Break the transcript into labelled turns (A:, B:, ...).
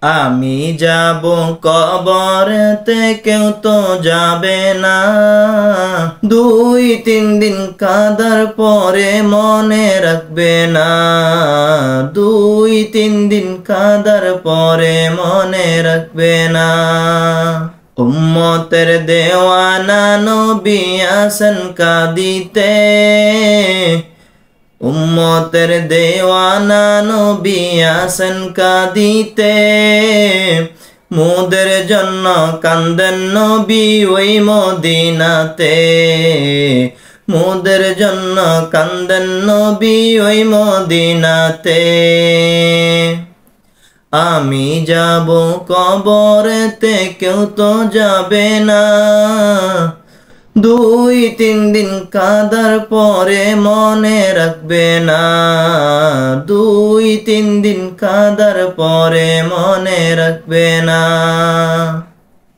A: আমি যাব কবরেতে কেউ তো যাবে না, 2-3 দিন কাঁদার পরে মনে রাখবে না, 2-3 দিন কাঁদার পরে মনে রাখবে না। উম্মতের দেওয়ানা নবী আছেন কাঁদিতে, উম্মতের দেওয়ানা নবী আছেন কাঁদিতে, মোদের জন্য কান্দেন নবী ওই মদিনাতে, মোদের জন্য কান্দেন নবী ওই মদিনাতে। আমি যাব কবরেতে কেউ তো যাবে না, 2-3 দিন কাঁদার পরে মনে রাখবে না, 2-3 দিন কাঁদার পরে মনে রাখবে না।